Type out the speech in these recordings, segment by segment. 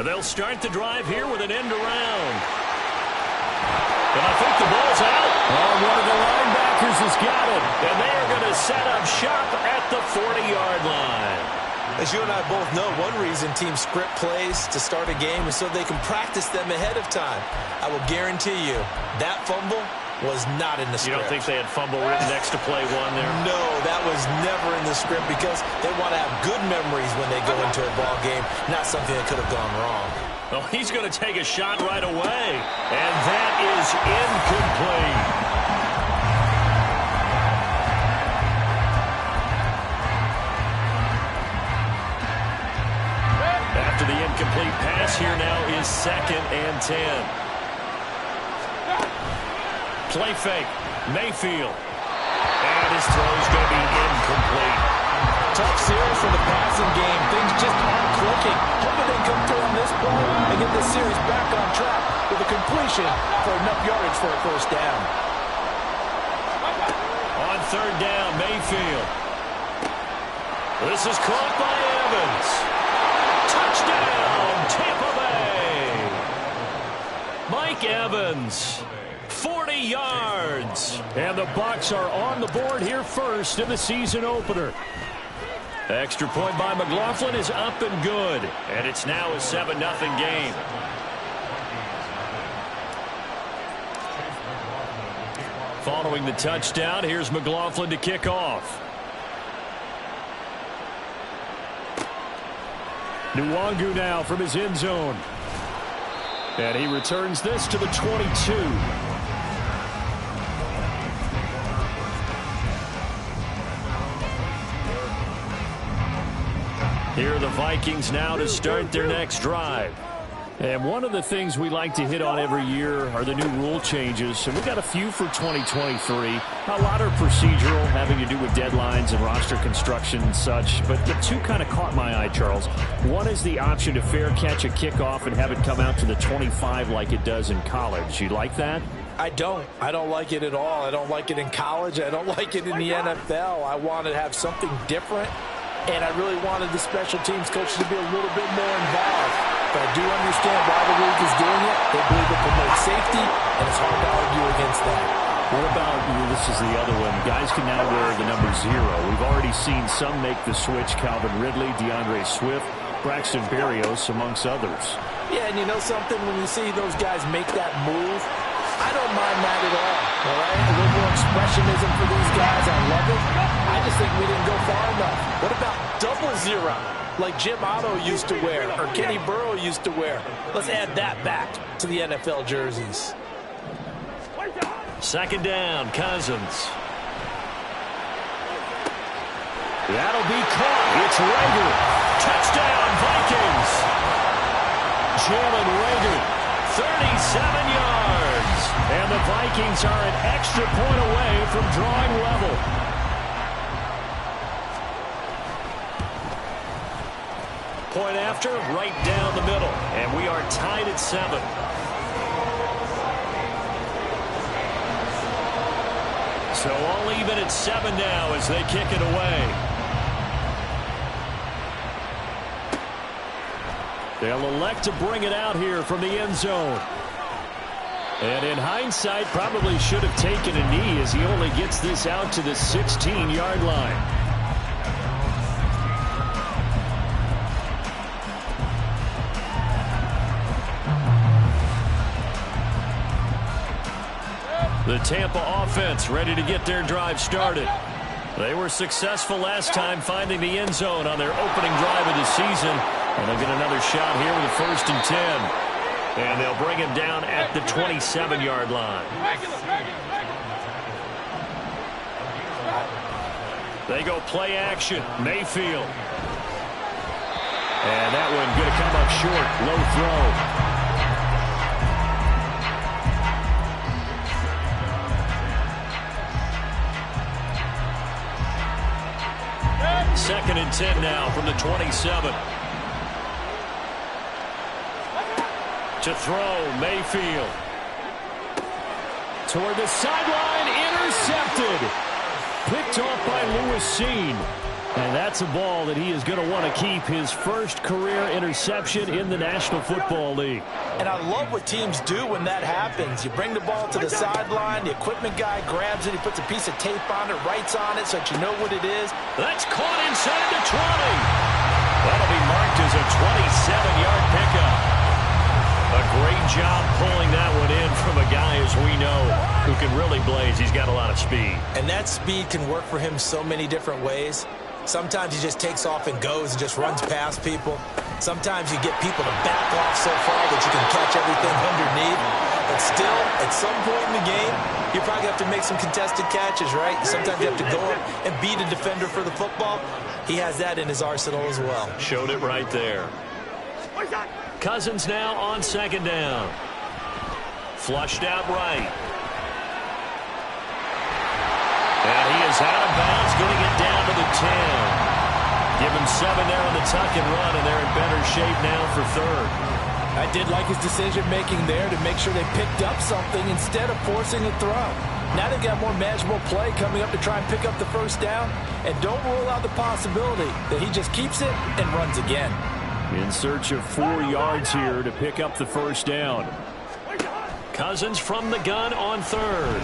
They'll start the drive here with an end around. And I think the ball's out. Oh, one of the linebackers has got it. And they are going to set up shop at the 40-yard line. As you and I both know, one reason teams script plays to start a game is so they can practice them ahead of time. I will guarantee you that fumble was not in the script. You don't think they had fumble written next to play one there? No, that was never in the script because they want to have good memories when they go into a ball game, not something that could have gone wrong. Well, he's going to take a shot right away, and that is incomplete. After the incomplete pass, here now is 2nd and 10. Play fake, Mayfield. And his throw's going to be incomplete. Tough series for the passing game. Things just aren't clicking. Hoping they come through on this play and get this series back on track with a completion for enough yardage for a first down. On 3rd down, Mayfield. This is caught by Evans. Touchdown, Tampa Bay. Mike Evans. 40 yards. And the Bucs are on the board here first in the season opener. Extra point by McLaughlin is up and good. And it's now a 7-0 game. Following the touchdown, here's McLaughlin to kick off. Nwangu now from his end zone. And he returns this to the 22. Here are the Vikings now to start their next drive. And one of the things we like to hit on every year are the new rule changes. And we've got a few for 2023. A lot are procedural, having to do with deadlines and roster construction and such. But the two kind of caught my eye, Charles. One is the option to fair catch a kickoff and have it come out to the 25 like it does in college. You like that? I don't like it at all. I don't like it in college. I don't like it in the NFL. I want to have something different. And I really wanted the special teams coaches to be a little bit more involved. But I do understand why the league is doing it. They believe it promotes safety, and it's hard to argue against that. What about, this is the other one, guys can now wear the number 0. We've already seen some make the switch, Calvin Ridley, DeAndre Swift, Braxton Berrios, amongst others. Yeah, and you know something? When you see those guys make that move, I don't mind that at all right? A little more expressionism for these guys. I love it. I just think we didn't go far enough. What about 00, like Jim Otto used to wear or Kenny Burrow used to wear? Let's add that back to the NFL jerseys. 2nd down, Cousins. That'll be caught. It's Rager. Touchdown, Vikings. Jalen Rager, 37 yards. And the Vikings are an extra point away from drawing level. Point after, right down the middle. And we are tied at 7. So all even at 7 now as they kick it away. They'll elect to bring it out here from the end zone. And in hindsight, probably should have taken a knee as he only gets this out to the 16-yard line. The Tampa offense ready to get their drive started. They were successful last time finding the end zone on their opening drive of the season. And they'll get another shot here with a 1st and 10. And they'll bring him down at the 27-yard line. They go play action. Mayfield. And that one going to come up short. Low throw. 2nd and 10 now from the 27. To throw, Mayfield. Toward the sideline, intercepted. Picked off by Lewis Cine. And that's a ball that he is going to want to keep, his first career interception in the National Football League. And I love what teams do when that happens. You bring the ball to the sideline, the equipment guy grabs it, he puts a piece of tape on it, writes on it so that you know what it is. That's caught inside the 20. That'll be marked as a 27-yard pickup. A great job pulling that one in from a guy, as we know, who can really blaze. He's got a lot of speed. And that speed can work for him so many different ways. Sometimes he just takes off and goes and just runs past people. Sometimes you get people to back off so far that you can catch everything underneath. But still, at some point in the game, you probably have to make some contested catches, right? Sometimes you have to go up and beat a defender for the football. He has that in his arsenal as well. Showed it right there. Cousins now on second down. Flushed out right. And he is out of bounds, going to get down to the 10. Give him 7 there on the tuck and run, and they're in better shape now for third. I did like his decision-making there to make sure they picked up something instead of forcing a throw. Now they've got more manageable play coming up to try and pick up the first down, and don't rule out the possibility that he just keeps it and runs again. In search of 4 yards here to pick up the first down. Cousins from the gun on third.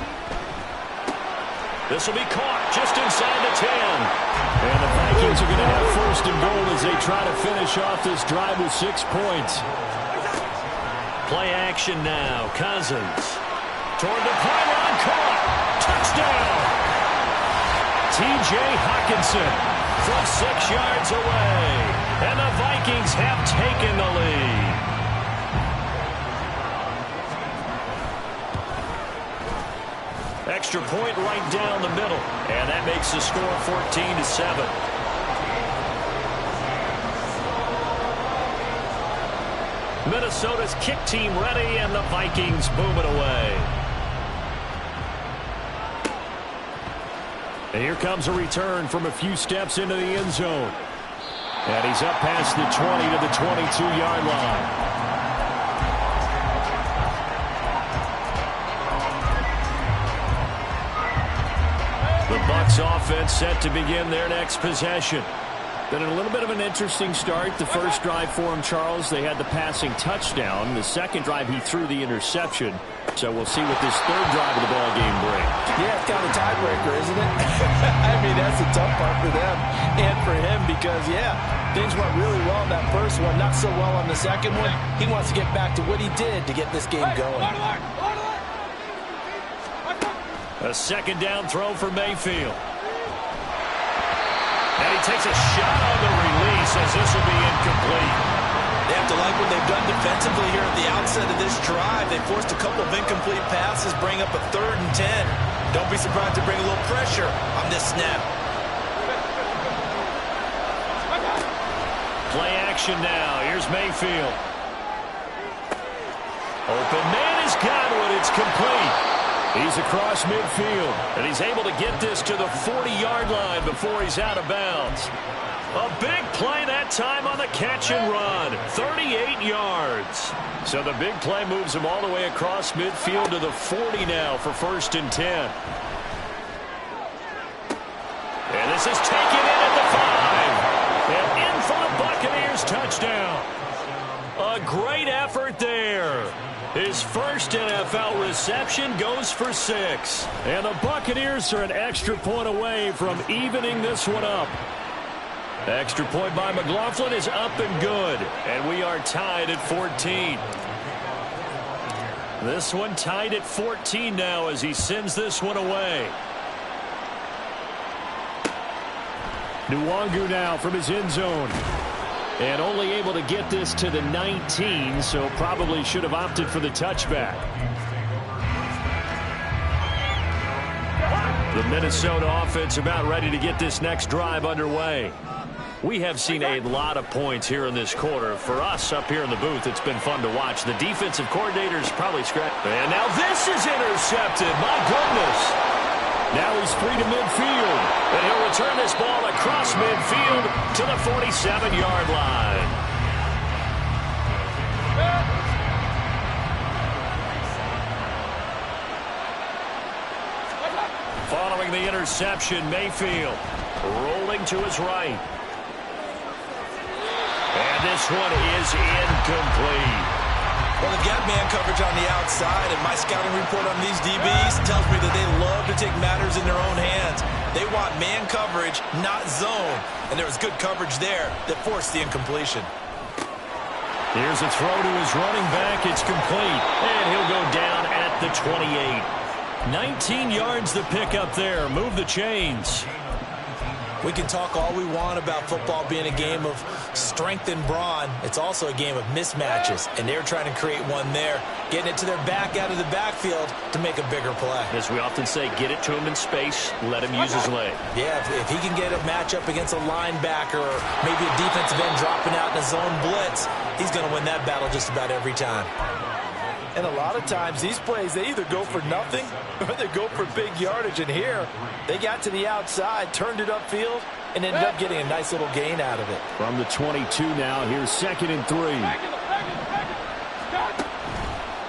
This will be caught just inside the 10. And the Vikings are going to have first and goal as they try to finish off this drive with 6 points. Play action now. Cousins. Toward the pylon, caught. Touchdown. T.J. Hockenson from 6 yards away. And the Vikings have taken the lead. Extra point right down the middle. And that makes the score 14-7. Minnesota's kick team ready, and the Vikings boom it away. And here comes a return from a few steps into the end zone. And he's up past the 20 to the 22-yard line. The Bucs offense set to begin their next possession. Been a little bit of an interesting start. The first drive for him, Charles, they had the passing touchdown. The second drive, he threw the interception. So we'll see what this third drive of the ball game brings. Yeah, it's kind of a tiebreaker, isn't it? I mean, that's the tough part for them and for him because, yeah, things went really well in that first one, not so well on the second one. He wants to get back to what he did to get this game going. A second down throw for Mayfield. And he takes a shot on the release as this will be incomplete. They have to like what they've done defensively here at the outset of this drive. They forced a couple of incomplete passes, bring up a 3rd and 10. Don't be surprised to bring a little pressure on this snap. Play action now. Here's Mayfield. Open man is Godwin. It's complete. He's across midfield, and he's able to get this to the 40-yard line before he's out of bounds. A big play that time on the catch and run. 38 yards. So the big play moves him all the way across midfield to the 40 now for 1st and 10. And this is taken in at the 5. And in for the Buccaneers touchdown. A great effort there. His first NFL reception goes for 6. And the Buccaneers are an extra point away from evening this one up. Extra point by McLaughlin is up and good. And we are tied at 14. This one tied at 14 now as he sends this one away. Nwangu now from his end zone. And only able to get this to the 19, so probably should have opted for the touchback. The Minnesota offense about ready to get this next drive underway. We have seen a lot of points here in this quarter. For us up here in the booth, it's been fun to watch. The defensive coordinator's probably scratched. And now this is intercepted. My goodness. Now he's free to midfield. And he'll return this ball across midfield to the 47-yard line. Following the interception, Mayfield rolling to his right. And this one is incomplete. Well, they've got man coverage on the outside, and my scouting report on these DBs tells me that they love to take matters in their own hands. They want man coverage, not zone. And there was good coverage there that forced the incompletion. Here's a throw to his running back. It's complete. And he'll go down at the 28. 19 yards the pick up there. Move the chains. We can talk all we want about football being a game of strength and brawn. It's also a game of mismatches, and they're trying to create one there, getting it to their back out of the backfield to make a bigger play. As we often say, get it to him in space, let him use his leg. Yeah, if he can get a matchup against a linebacker or maybe a defensive end dropping out in a zone blitz, he's going to win that battle just about every time. And a lot of times, these plays, they either go for nothing or they go for big yardage. And here, they got to the outside, turned it upfield, and ended up getting a nice little gain out of it. From the 22 now, here's 2nd and 3.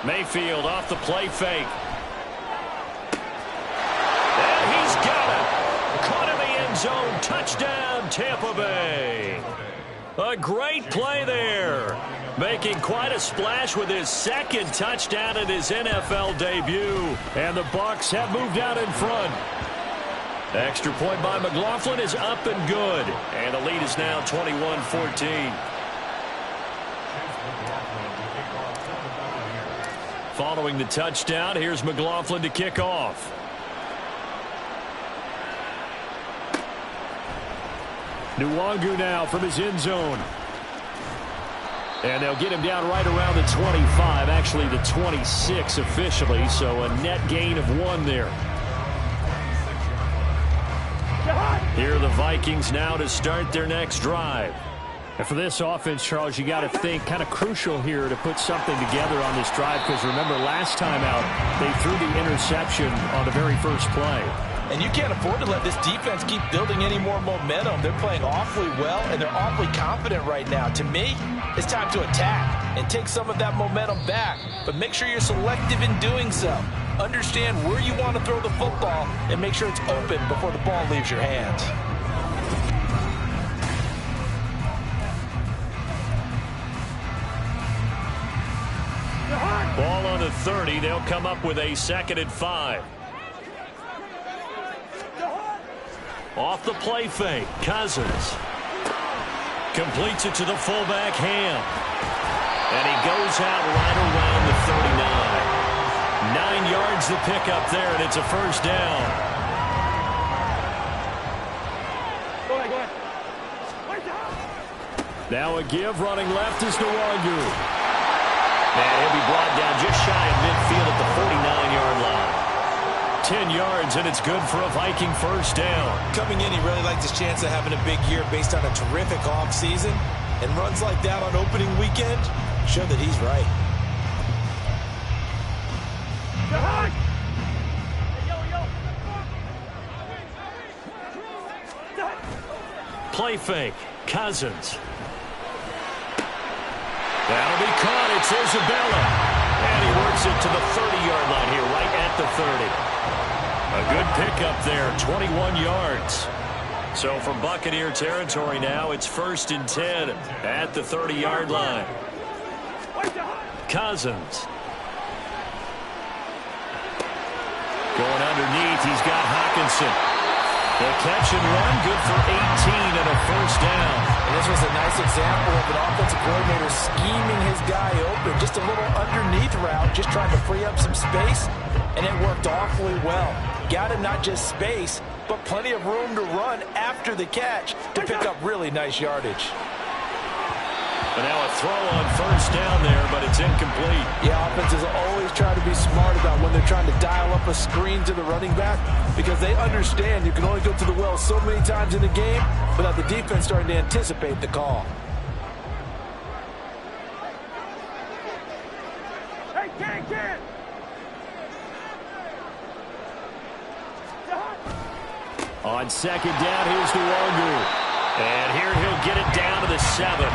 Mayfield off the play fake. And he's got it. Caught in the end zone. Touchdown, Tampa Bay. A great play there. Making quite a splash with his 2nd touchdown in his NFL debut. And the Bucs have moved out in front. Extra point by McLaughlin is up and good. And the lead is now 21-14. Following the touchdown, here's McLaughlin to kick off. Nwangu now from his end zone. And they'll get him down right around the 25, actually the 26 officially, so a net gain of 1 there. Here are the Vikings now to start their next drive. And for this offense, Charles, you got to think kind of crucial here to put something together on this drive, because remember last time out they threw the interception on the very first play. And you can't afford to let this defense keep building any more momentum. They're playing awfully well, and they're awfully confident right now. To me, it's time to attack and take some of that momentum back. But make sure you're selective in doing so. Understand where you want to throw the football and make sure it's open before the ball leaves your hands. Ball on the 30. They'll come up with a 2nd and 5. Off the play fake, Cousins completes it to the fullback, Ham. And he goes out right around the 39. 9 yards the pickup there, and it's a first down. Go ahead. Now a give, running left is Nwangu. And he'll be brought down just shy of midfield at the 49-yard line. 10 yards, and it's good for a Viking first down. Coming in, he really liked his chance of having a big year based on a terrific offseason. And runs like that on opening weekend show that he's right. Play fake, Cousins. That'll be caught. It's Isabella. And he works it to the 30-yard line here, right at the 30. A good pickup there, 21 yards. So from Buccaneer territory now, it's 1st and 10 at the 30-yard line. Cousins. Going underneath, he's got Hockenson. The catch and run, good for 18 and a first down. And this was a nice example of an offensive coordinator scheming his guy open. Just a little underneath route, just trying to free up some space, and it worked awfully well. Got him not just space, but plenty of room to run after the catch to pick up really nice yardage. And now a throw on first down there, but it's incomplete. Yeah, offenses always try to be smart about when they're trying to dial up a screen to the running back, because they understand you can only go to the well so many times in a game without the defense starting to anticipate the call. Hey, can. On 2nd down, here's Nwangu. And here he'll get it down to the 7.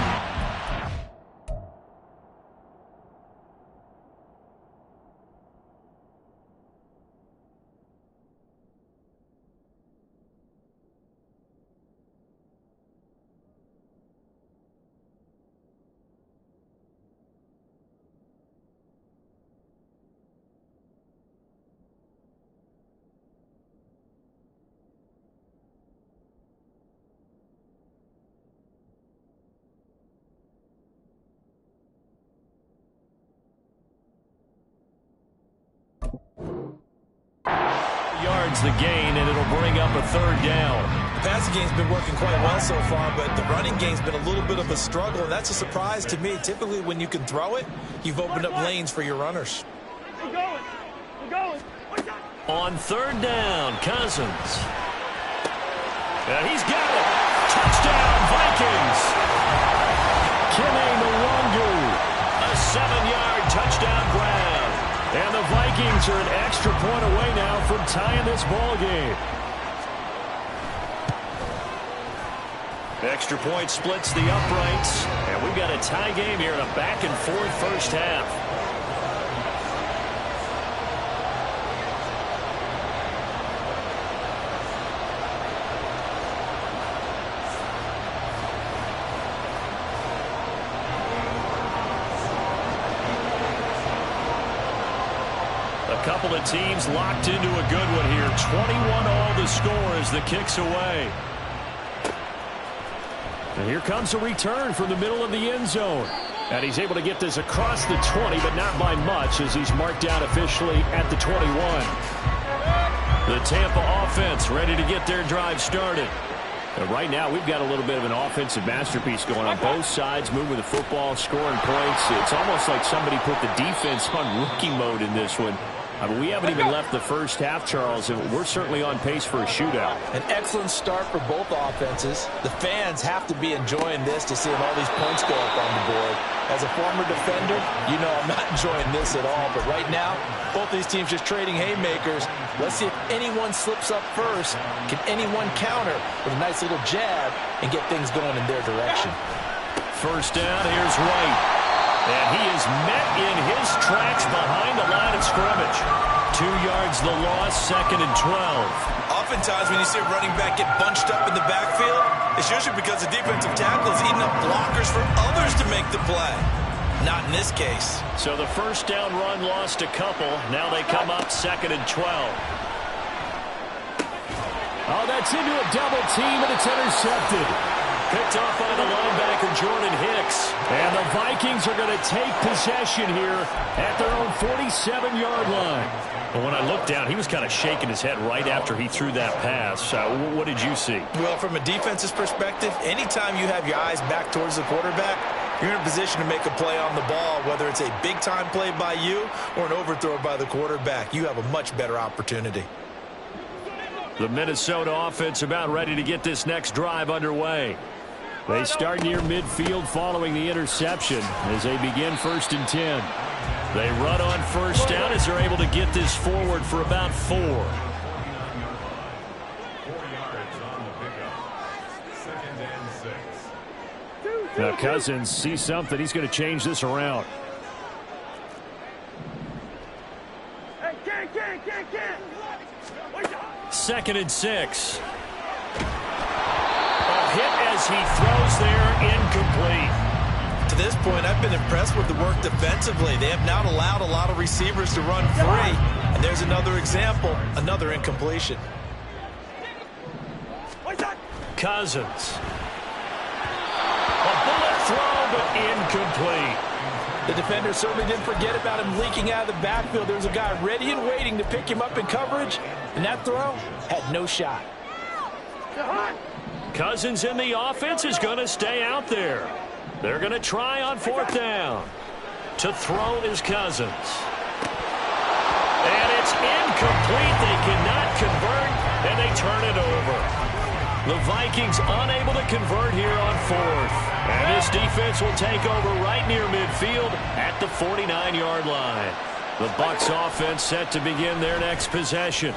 yards the gain, and it'll bring up a third down. The passing game's been working quite well so far, but the running game's been a little bit of a struggle, and that's a surprise to me. Typically, when you can throw it, you've opened up lanes for your runners. We're going. We're going. On third down, Cousins. And he's got it. Touchdown, Vikings. Kene Nwangwu. A 7-yard touchdown grab. And the Vikings are an extra point away now from tying this ball game. Extra point splits the uprights. And we've got a tie game here in a back-and-forth first half. A couple of teams locked into a good one here. 21-all the score as the kick's away. And here comes a return from the middle of the end zone. And he's able to get this across the 20, but not by much as he's marked down officially at the 21. The Tampa offense ready to get their drive started. And right now, we've got a little bit of an offensive masterpiece going on both sides, moving the football, scoring points. It's almost like somebody put the defense on rookie mode in this one. I mean, we haven't even left the first half, Charles, and we're certainly on pace for a shootout. An excellent start for both offenses. The fans have to be enjoying this to see all these points go up on the board. As a former defender, you know I'm not enjoying this at all. But right now, both these teams just trading haymakers. Let's see if anyone slips up first. Can anyone counter with a nice little jab and get things going in their direction? First down, here's Wright. And he is met in his tracks behind the line of scrimmage. 2 yards the loss, 2nd and 12. Oftentimes when you see a running back get bunched up in the backfield, it's usually because the defensive tackle is eating up blockers for others to make the play. Not in this case. So the first down run lost a couple. Now they come up 2nd and 12. Oh, that's into a double team, and it's intercepted. Picked off by the linebacker, Jordan Hicks. And the Vikings are going to take possession here at their own 47-yard line. But when I looked down, he was kind of shaking his head right after he threw that pass. What did you see? Well, from a defense's perspective, anytime you have your eyes back towards the quarterback, you're in a position to make a play on the ball, whether it's a big-time play by you or an overthrow by the quarterback. You have a much better opportunity. The Minnesota offense about ready to get this next drive underway. They start near midfield following the interception as they begin 1st and 10. They run on first down as they're able to get this forward for about 4. Now Cousins sees something. He's going to change this around. Hey, can't. 2nd and 6. Hit as he throws there, incomplete. To this point, I've been impressed with the work defensively. They have not allowed a lot of receivers to run free. And there's another example, another incompletion. Cousins. A bullet throw, but incomplete. The defender certainly didn't forget about him leaking out of the backfield. There was a guy ready and waiting to pick him up in coverage, and that throw had no shot. Cousins in the offense is going to stay out there. They're going to try on 4th down. To throw is Cousins. And it's incomplete. They cannot convert, and they turn it over. The Vikings unable to convert here on 4th. And this defense will take over right near midfield at the 49-yard line. The Bucs offense set to begin their next possession.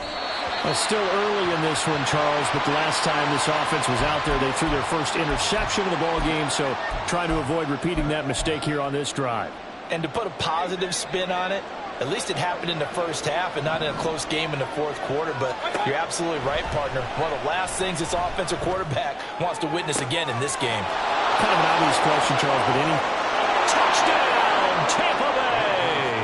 Well, still early in this one, Charles, but the last time this offense was out there, they threw their first interception of the ball game, so trying to avoid repeating that mistake here on this drive. And to put a positive spin on it, at least it happened in the first half and not in a close game in the 4th quarter, but you're absolutely right, partner. One of the last things this offensive quarterback wants to witness again in this game. Kind of an obvious question, Charles, but any? Touchdown, Tampa Bay!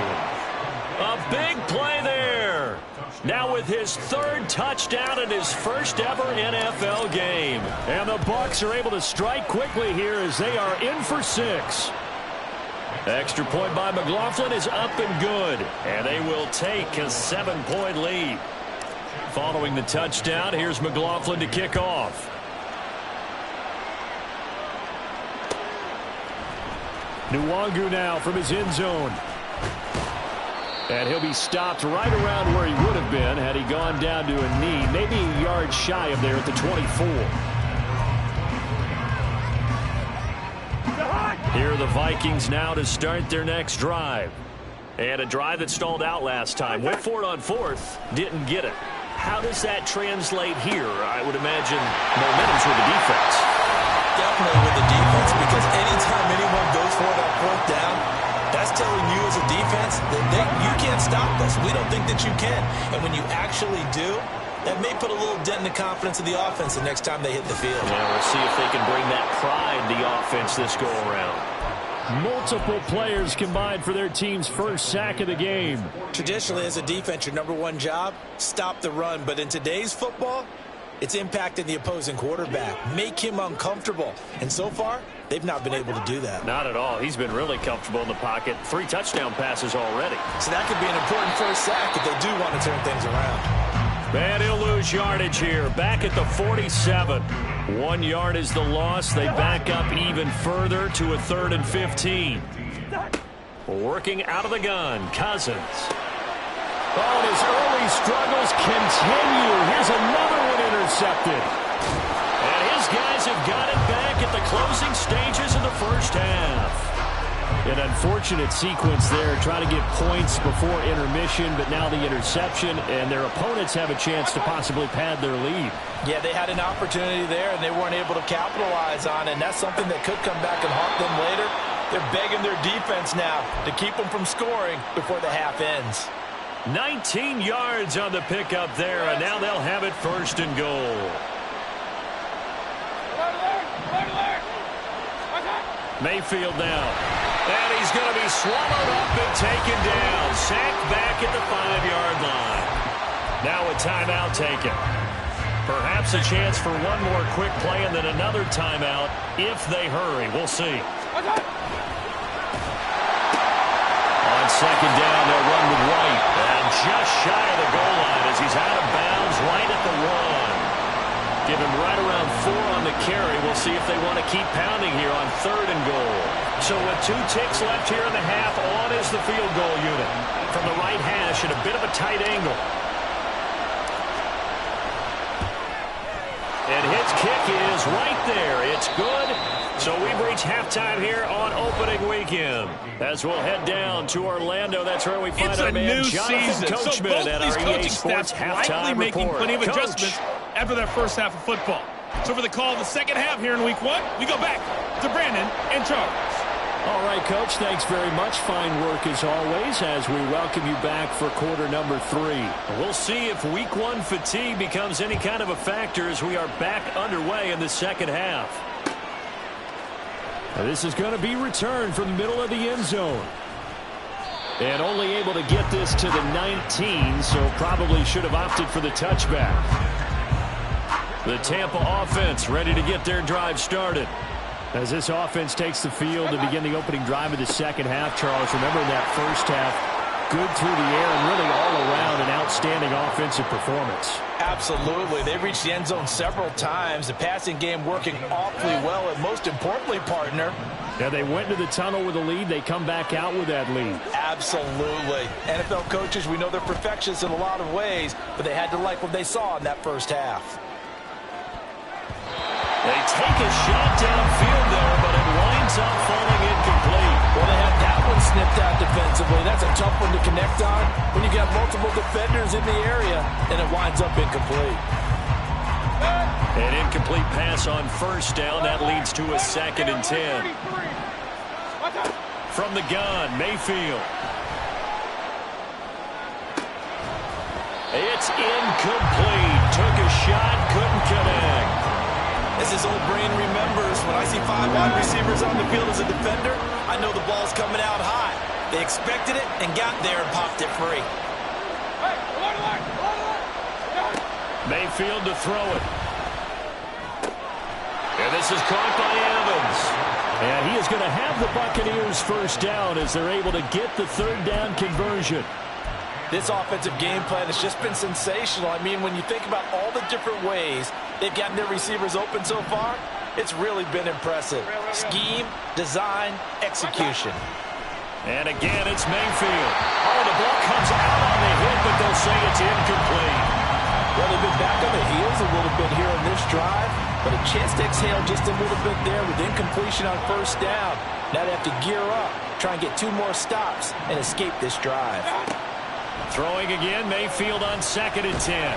A big play there. Now with his 3rd touchdown in his first ever NFL game. And the Bucs are able to strike quickly here as they are in for 6. Extra point by McLaughlin is up and good. And they will take a 7-point lead. Following the touchdown, here's McLaughlin to kick off. Nwangu now from his end zone. And he'll be stopped right around where he would have been had he gone down to a knee, maybe a yard shy of there at the 24. Here are the Vikings now to start their next drive. And a drive that stalled out last time. Went for it on fourth, didn't get it. How does that translate here? I would imagine momentum's with the defense. Definitely with the defense, because anytime anyone goes for it on fourth down, that's telling you as a defense that you can't stop us. We don't think that you can. And when you actually do, that may put a little dent in the confidence of the offense the next time they hit the field. Yeah, we'll see if they can bring that pride to the offense this go-around. Multiple players combined for their team's first sack of the game. Traditionally, as a defense, your number one job, stop the run. But in today's football, it's impacting the opposing quarterback. Make him uncomfortable. And so far, they've not been able to do that. Not at all. He's been really comfortable in the pocket. 3 touchdown passes already. So that could be an important first sack if they do want to turn things around. And he'll lose yardage here. Back at the 47. 1 yard is the loss. They back up even further to a 3rd and 15. Working out of the gun, Cousins. Oh, his early struggles continue. Here's another one intercepted. And his guys have got it back at the closing stages of the first half. An unfortunate sequence there, trying to get points before intermission, but now the interception, and their opponents have a chance to possibly pad their lead. Yeah, they had an opportunity there, and they weren't able to capitalize on it, and that's something that could come back and haunt them later. They're begging their defense now to keep them from scoring before the half ends. 19 yards on the pickup there, and now they'll have it 1st and goal. Mayfield now. And he's going to be swallowed up and taken down. Sacked back at the 5-yard line. Now a timeout taken. Perhaps a chance for one more quick play and then another timeout if they hurry. We'll see. On 2nd down, they'll run with White. And just shy of the goal line as he's out of bounds right at the 1. Give him right around 4 on the carry. We'll see if they want to keep pounding here on 3rd and goal. So with 2 ticks left here in the half, on is the field goal unit. From the right hash at a bit of a tight angle. And his kick is right there. It's good. So we've reached halftime here on opening weekend. As we'll head down to Orlando, that's where we find our man Jonathan Coachman at our EA Sports halftime making report. plenty of Coach. adjustments after that first half of football. So for the call of the second half here in week 1, we go back to Brandon and Charles. All right, Coach, thanks very much. Fine work as always as we welcome you back for quarter number 3. We'll see if week 1 fatigue becomes any kind of a factor as we are back underway in the second half. Now, this is going to be returned from the middle of the end zone. And only able to get this to the 19, so probably should have opted for the touchback. The Tampa offense ready to get their drive started. As this offense takes the field to begin the opening drive of the second half, Charles, remember in that first half, good through the air and really all around an outstanding offensive performance. Absolutely. They reached the end zone several times. The passing game working awfully well, and most importantly, partner. Yeah, they went to the tunnel with a lead. They come back out with that lead. Absolutely. NFL coaches, we know they're perfectionists in a lot of ways, but they had to like what they saw in that first half. They take a shot downfield there, but it winds up falling incomplete. Well, they had that one snipped out defensively. That's a tough one to connect on when you got multiple defenders in the area, and it winds up incomplete. An incomplete pass on 1st down. That leads to a 2nd and 10. From the gun, Mayfield. It's incomplete. Took a shot, couldn't connect. As his old brain remembers, when I see 5 wide receivers on the field as a defender, I know the ball's coming out high. They expected it and got there and popped it free. Mayfield to throw it. And this is caught by Evans. And he is going to have the Buccaneers 1st down as they're able to get the 3rd down conversion. This offensive game plan has just been sensational. I mean, when you think about all the different ways they've gotten their receivers open so far, it's really been impressive. Scheme, design, execution. And again, it's Mayfield. Oh, the ball comes out on the hit, but they'll say it's incomplete. Well, they've been back on their heels a little bit here in this drive, but a chance to exhale just a little bit there with incompletion on first down. Now they have to gear up, try and get 2 more stops, and escape this drive. Throwing again, Mayfield on 2nd and 10.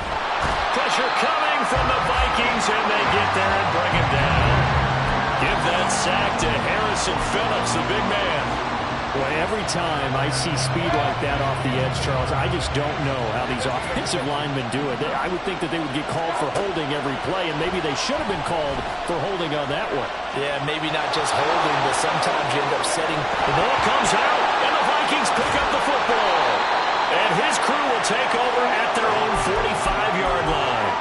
Pressure coming from the Vikings, and they get there and bring him down. Give that sack to Harrison Phillips, the big man. Boy, every time I see speed like that off the edge, Charles, I just don't know how these offensive linemen do it. I would think that they would get called for holding every play, and maybe they should have been called for holding on that one. Yeah, maybe not just holding, but sometimes you end up setting. The ball comes out, and the Vikings pick up the football. And his crew will take over at their own 45-yard line.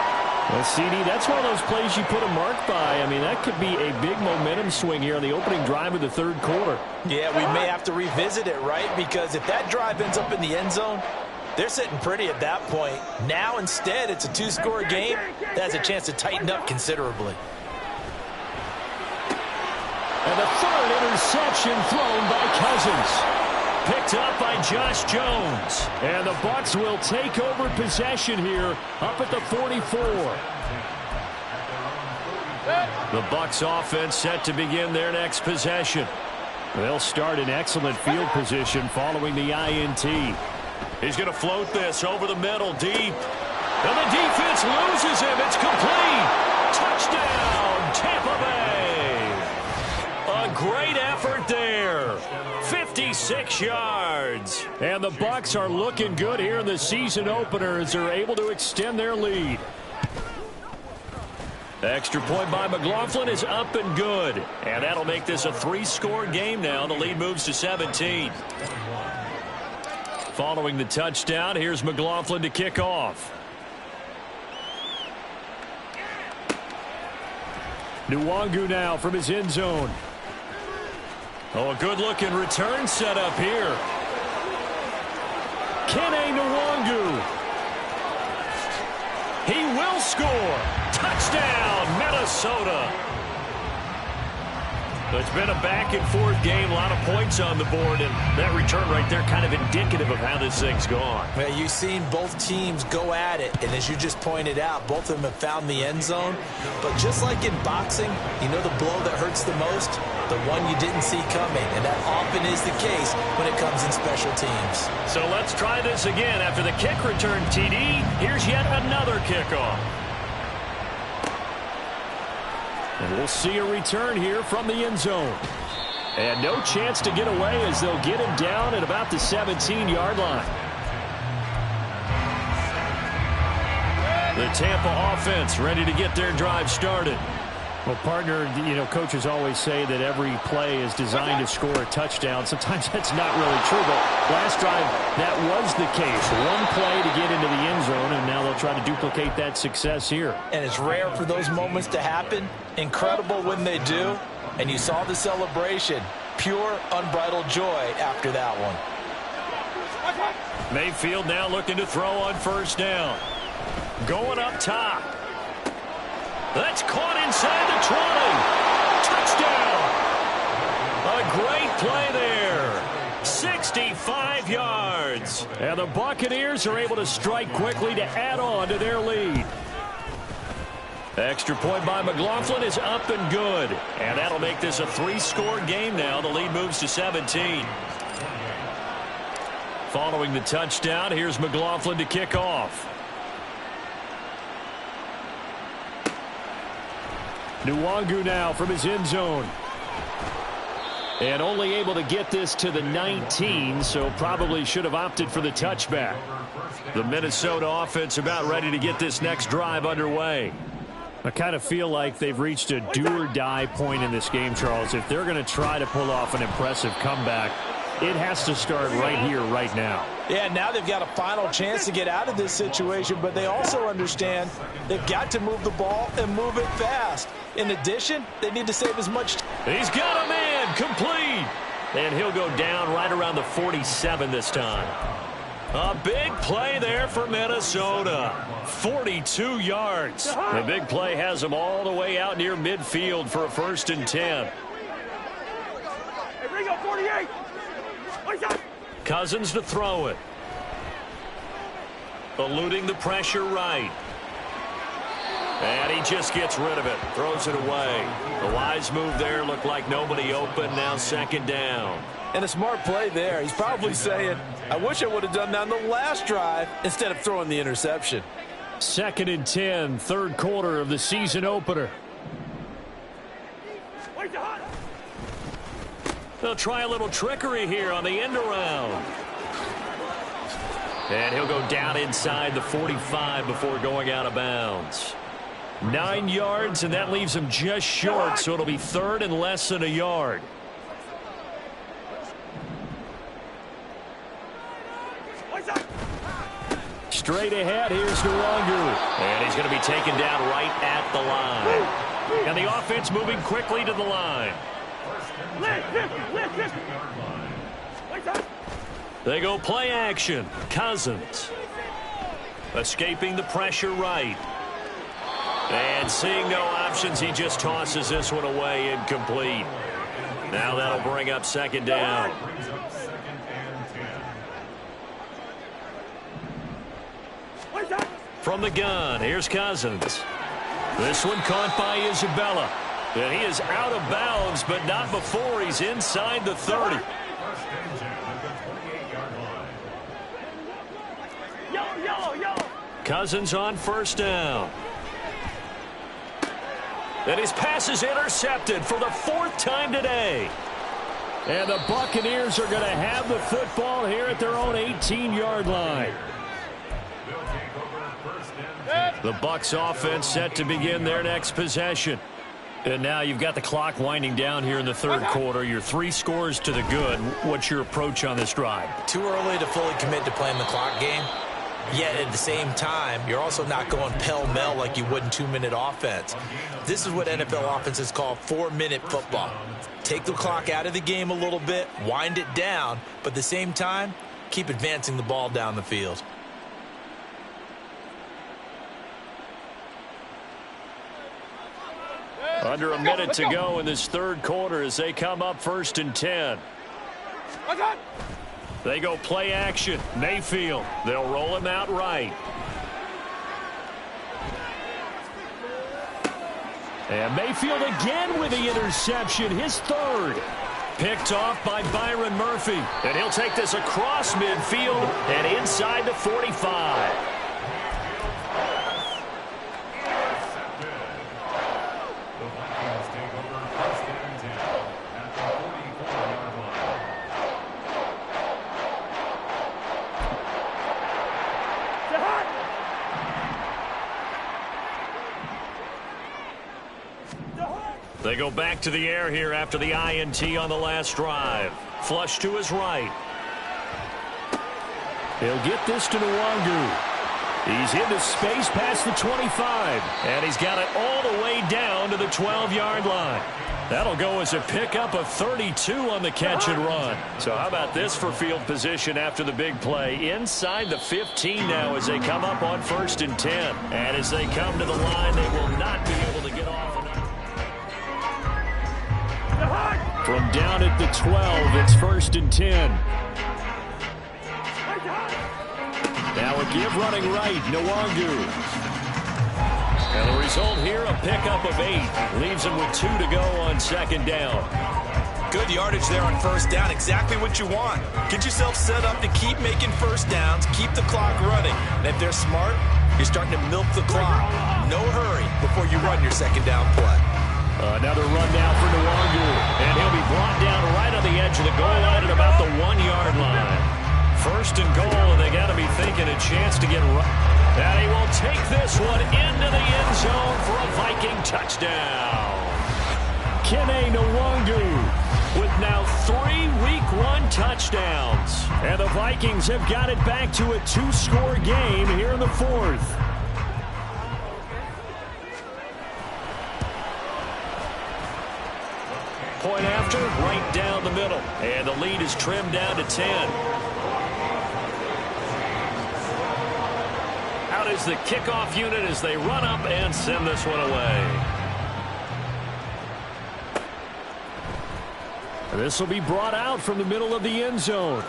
Well, CD, that's one of those plays you put a mark by. I mean, that could be a big momentum swing here on the opening drive of the 3rd quarter. Yeah, we may have to revisit it, right? Because if that drive ends up in the end zone, they're sitting pretty at that point. Now, instead, it's a 2-score game that has a chance to tighten up considerably. And the 3rd interception thrown by Cousins. Picked up by Josh Jones. And the Bucs will take over possession here up at the 44. The Bucs offense set to begin their next possession. They'll start in excellent field position following the INT. He's going to float this over the middle deep. And the defense loses him. It's complete. Touchdown, Tampa Bay. A great effort there. 56 yards. And the Bucs are looking good here in the season opener as they're able to extend their lead. Extra point by McLaughlin is up and good. And that'll make this a 3-score game now. The lead moves to 17. Following the touchdown, here's McLaughlin to kick off. Nwangu now from his end zone. Oh, a good-looking return set up here. Kene Nwangu. He will score. Touchdown, Minnesota. It's been a back-and-forth game, a lot of points on the board, and that return right there kind of indicative of how this thing's gone. Well, you've seen both teams go at it, and as you just pointed out, both of them have found the end zone. But just like in boxing, you know the blow that hurts the most? The one you didn't see coming, and that often is the case when it comes in special teams. So let's try this again. After the kick return, TD, here's yet another kickoff. And we'll see a return here from the end zone. And no chance to get away as they'll get him down at about the 17-yard line. The Tampa offense ready to get their drive started. Well, partner, you know, coaches always say that every play is designed to score a touchdown. Sometimes that's not really true, but last drive, that was the case. One play to get into the end zone, and now they'll try to duplicate that success here. And it's rare for those moments to happen. Incredible when they do. And you saw the celebration. Pure, unbridled joy after that one. Mayfield now looking to throw on first down. Going up top. That's caught inside the 20. Touchdown. A great play there. 65 yards. And the Buccaneers are able to strike quickly to add on to their lead. Extra point by McLaughlin is up and good. And that'll make this a 3-score game now. The lead moves to 17. Following the touchdown, here's McLaughlin to kick off. Nwangu now from his end zone. And only able to get this to the 19, so probably should have opted for the touchback. The Minnesota offense about ready to get this next drive underway. I kind of feel like they've reached a do-or-die point in this game, Charles. If they're going to try to pull off an impressive comeback, it has to start right here, right now. Yeah, now they've got a final chance to get out of this situation, but they also understand they've got to move the ball and move it fast. In addition, they need to save as much time. He's got a man complete. And he'll go down right around the 47 this time. A big play there for Minnesota. 42 yards. The big play has them all the way out near midfield for a 1st and 10. Hey, Ringo, 48. Cousins to throw it. Eluding the pressure right. And he just gets rid of it. Throws it away. The wise move there. Looked like nobody open. Now 2nd down. And a smart play there. He's probably saying, I wish I would have done that on the last drive instead of throwing the interception. 2nd and 10, 3rd quarter of the season opener. They'll try a little trickery here on the end around. And he'll go down inside the 45 before going out of bounds. 9 yards, and that leaves him just short, so it'll be 3rd and less than a yard. Straight ahead, here's Nwangu. And he's going to be taken down right at the line. And the offense moving quickly to the line. They go play action. Cousins. Escaping the pressure right. And seeing no options, he just tosses this one away, incomplete. Now that'll bring up 2nd down. From the gun, here's Cousins. This one caught by Isabella. And he is out of bounds, but not before he's inside the 30. Cousins on 1st down. And his pass is intercepted for the 4th time today. And the Buccaneers are going to have the football here at their own 18-yard line. The Bucs offense set to begin their next possession. And now you've got the clock winding down here in the 3rd quarter. You're 3 scores to the good. What's your approach on this drive? Too early to fully commit to playing the clock game. Yet at the same time, you're also not going pell-mell like you would in 2-minute offense. This is what NFL offenses call 4-minute football. Take the clock out of the game a little bit, wind it down, but at the same time, keep advancing the ball down the field. Under a minute to go in this 3rd quarter as they come up 1st and 10. They go play action. Mayfield. They'll roll him out right. And Mayfield again with the interception, his 3rd. Picked off by Byron Murphy. And he'll take this across midfield and inside the 45. They go back to the air here after the INT on the last drive. Flush to his right. He'll get this to Nwangu. He's into space past the 25. And he's got it all the way down to the 12-yard line. That'll go as a pickup of 32 on the catch and run. So how about this for field position after the big play? Inside the 15 now as they come up on 1st and 10. And as they come to the line, they will not be able to get off. From down at the 12, it's 1st and 10. Now a give running right, Nwangu. And the result here, a pickup of 8. Leaves him with 2 to go on 2nd down. Good yardage there on 1st down. Exactly what you want. Get yourself set up to keep making 1st downs, keep the clock running. And if they're smart, you're starting to milk the clock. No hurry before you run your 2nd down play. Another run now for Nwangu. And he'll be brought down right on the edge of the goal line at about the 1-yard line. 1st and goal, and they got to be thinking a chance to get right. And he will take this one into the end zone for a Viking touchdown. Kene Nwangu with now 3 Week 1 touchdowns. And the Vikings have got it back to a 2-score game here in the 4th. Point after, right down the middle. And the lead is trimmed down to 10. is the kickoff unit as they run up and send this one away. This will be brought out from the middle of the end zone.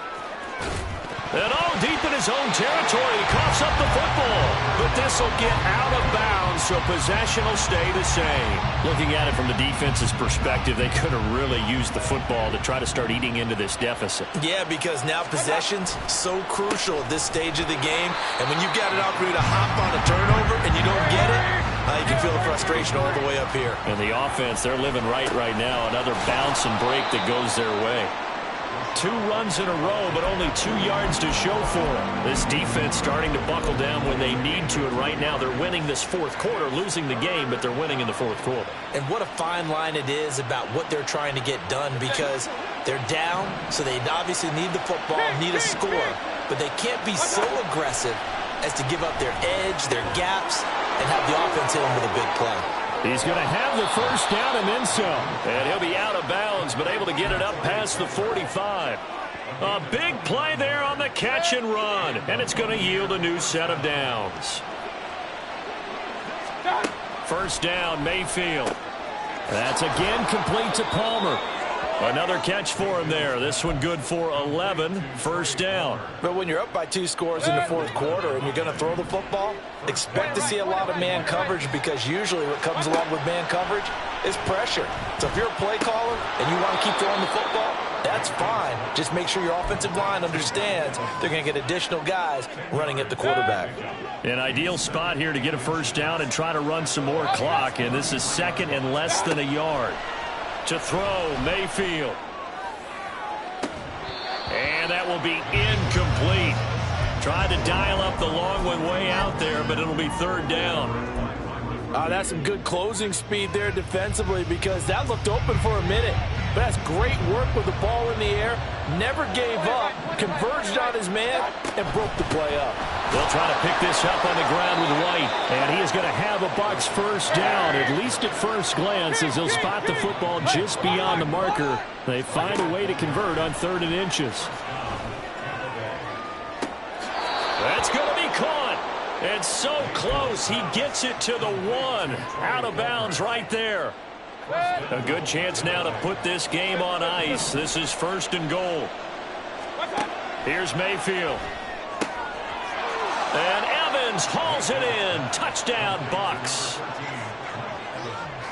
And deep in his own territory, he coughs up the football. But this will get out of bounds, so possession will stay the same. Looking at it from the defense's perspective, they could have really used the football to try to start eating into this deficit. Yeah, because now possession's so crucial at this stage of the game. And when you've got an opportunity to hop on a turnover and you don't get it, you can feel the frustration all the way up here. And the offense, they're living right now. Another bounce and break that goes their way. 2 runs in a row, but only 2 yards to show for it. This defense starting to buckle down when they need to, and right now they're winning this fourth quarter, losing the game, but they're winning in the fourth quarter. And what a fine line it is about what they're trying to get done, because they're down, so they obviously need the football, need a score, but they can't be so aggressive as to give up their edge, their gaps, and have the offense hit them with a big play. He's going to have the first down and then some. And he'll be out of bounds, but able to get it up past the 45. A big play there on the catch and run. And it's going to yield a new set of downs. First down, Mayfield. That's again complete to Palmer. Another catch for him there. This one good for 11. First down. But when you're up by 2 scores in the fourth quarter and you're going to throw the football, expect to see a lot of man coverage, because usually what comes along with man coverage is pressure. So if you're a play caller and you want to keep throwing the football, that's fine. Just make sure your offensive line understands they're going to get additional guys running at the quarterback. An ideal spot here to get a first down and try to run some more clock. And this is second and less than a yard. To throw, Mayfield. And that will be incomplete. Tried to dial up the long one way out there, but it'll be third down. That's some good closing speed there defensively, because that looked open for a minute. But that's great work with the ball in the air. Never gave up, converged on his man, and broke the play up. They'll try to pick this up on the ground with White. And he is going to have a Bucs first down, at least at first glance, as he'll spot the football just beyond the marker. They find a way to convert on 3rd and inches. That's going to be caught. And so close, he gets it to the 1. Out of bounds right there. A good chance now to put this game on ice. This is 1st and goal. Here's Mayfield. And Evans hauls it in. Touchdown, Bucs.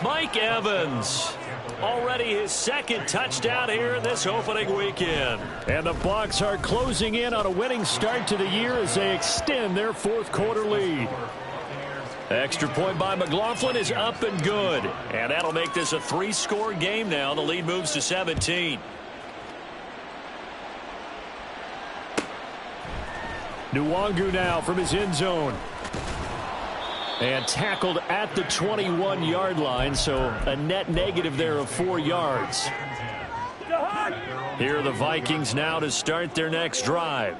Mike Evans. Already his 2nd touchdown here in this opening weekend. And the Bucs are closing in on a winning start to the year as they extend their fourth quarter lead. Extra point by McLaughlin is up and good. And that'll make this a 3-score game now. The lead moves to 17. Nwangu now from his end zone. And tackled at the 21-yard line, so a net negative there of 4 yards. Here are the Vikings now to start their next drive.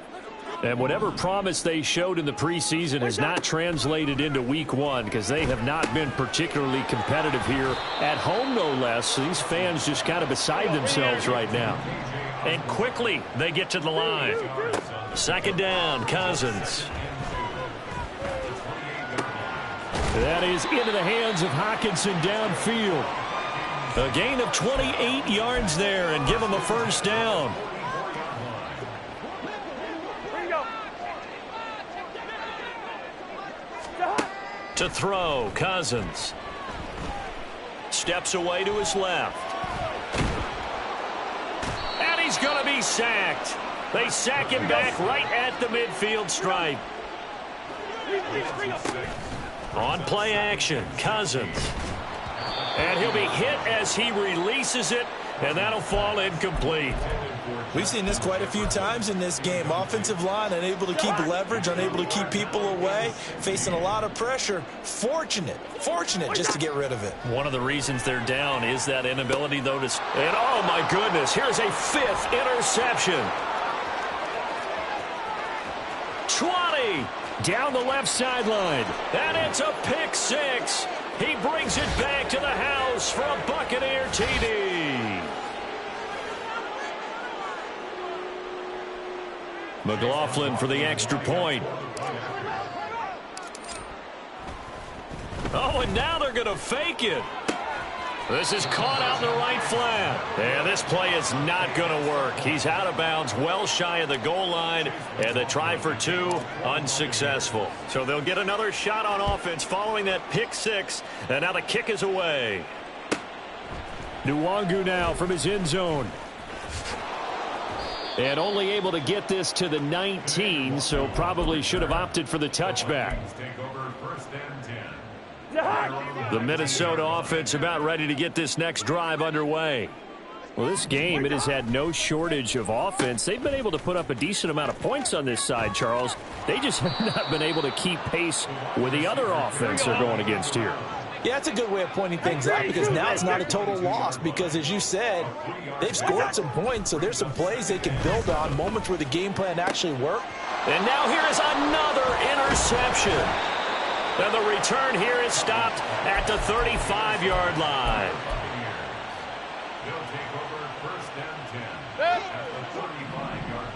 And whatever promise they showed in the preseason has not translated into week 1, because they have not been particularly competitive here at home, no less. So these fans just kind of beside themselves right now. And quickly they get to the line. 2nd down, Cousins. That is into the hands of Hockenson downfield. A gain of 28 yards there, and give them a first down. To throw, Cousins. Steps away to his left. And he's going to be sacked. They sack him back right at the midfield stripe. On play action, Cousins. And he'll be hit as he releases it, and that'll fall incomplete. We've seen this quite a few times in this game. Offensive line unable to keep leverage, unable to keep people away, facing a lot of pressure. Fortunate just to get rid of it. One of the reasons they're down is that inability, though, to... And, oh, my goodness, here's a 5th interception. 20 down the left sideline. And it's a pick 6. He brings it back to the house for a Buccaneer TD. McLaughlin for the extra point. Oh, and now they're going to fake it. This is caught out in the right flat. And this play is not going to work. He's out of bounds, well shy of the goal line. And the try for two, unsuccessful. So they'll get another shot on offense following that pick six. And now the kick is away. Nwangu now from his end zone. And only able to get this to the 19, so probably should have opted for the touchback. The Minnesota offense about ready to get this next drive underway. Well, this game, it has had no shortage of offense. They've been able to put up a decent amount of points on this side, Charles. They just have not been able to keep pace with the other offense they're going against here. Yeah, that's a good way of pointing things out because now it's not a total loss because, as you said, they've scored some points, so there's some plays they can build on, moments where the game plan actually worked. And now here is another interception. And the return here is stopped at the 35-yard line. They'll take over first and 10 at the 35-yard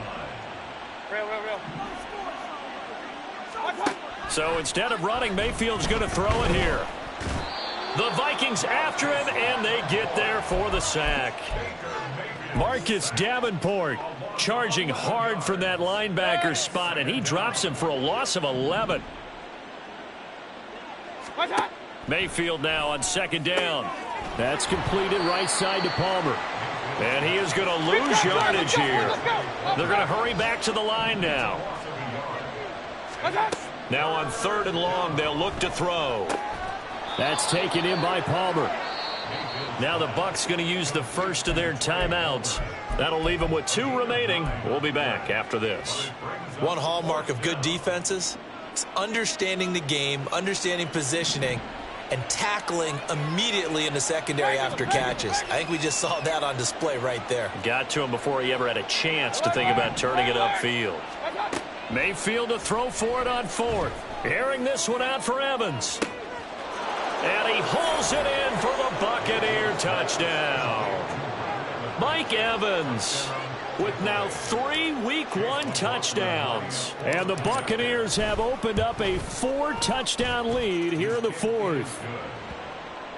line. So instead of running, Mayfield's going to throw it here. The Vikings after him, and they get there for the sack. Marcus Davenport charging hard from that linebacker spot, and he drops him for a loss of 11. Mayfield now on second down. That's completed right side to Palmer. And he is going to lose yardage here. They're going to hurry back to the line now. Now on third and long, they'll look to throw. That's taken in by Palmer. Now the Bucs going to use the first of their timeouts. That'll leave them with 2 remaining. We'll be back after this. One hallmark of good defenses is understanding the game, understanding positioning, and tackling immediately in the secondary after catches. I think we just saw that on display right there. Got to him before he ever had a chance to think about turning it upfield. Mayfield to throw for it on fourth. Airing this one out for Evans. And he hauls it in for the Buccaneer touchdown. Mike Evans with now 3 Week 1 touchdowns. And the Buccaneers have opened up a 4-touchdown lead here in the fourth.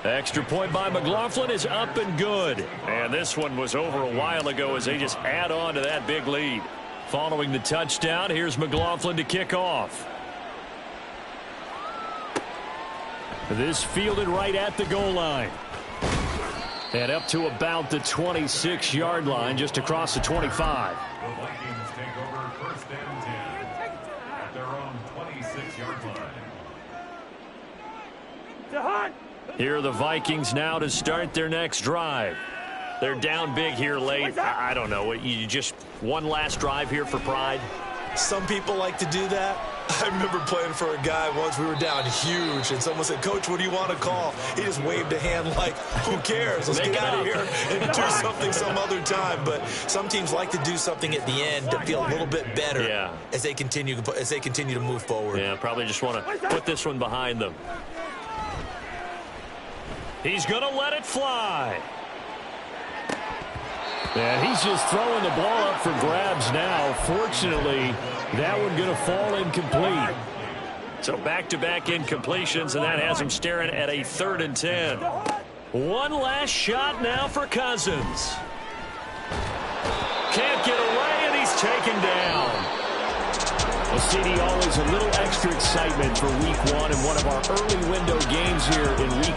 Extra point by McLaughlin is up and good. And this one was over a while ago as they just add on to that big lead. Following the touchdown, here's McLaughlin to kick off. This fielded right at the goal line. And up to about the 26-yard line, just across the 25. The Vikings take over first and 10 at their own 26-yard line. Here are the Vikings now to start their next drive. They're down big here late. I don't know. You just one last drive here for pride? Some people like to do that. I remember playing for a guy once. We were down huge, and someone said, "Coach, what do you want to call?" He just waved a hand like, who cares? Let's get out of here and do something some other time. But some teams like to do something at the end to feel a little bit better as they continue to move forward. Yeah, probably just want to put this one behind them. He's going to let it fly. And he's just throwing the ball up for grabs now. Fortunately, that one going to fall incomplete. So back-to-back incompletions, and that has him staring at a 3rd and 10. One last shot now for Cousins. Can't get away, and he's taken down. Well, CD, always a little extra excitement for Week 1 and one of our early window games here in Week 1.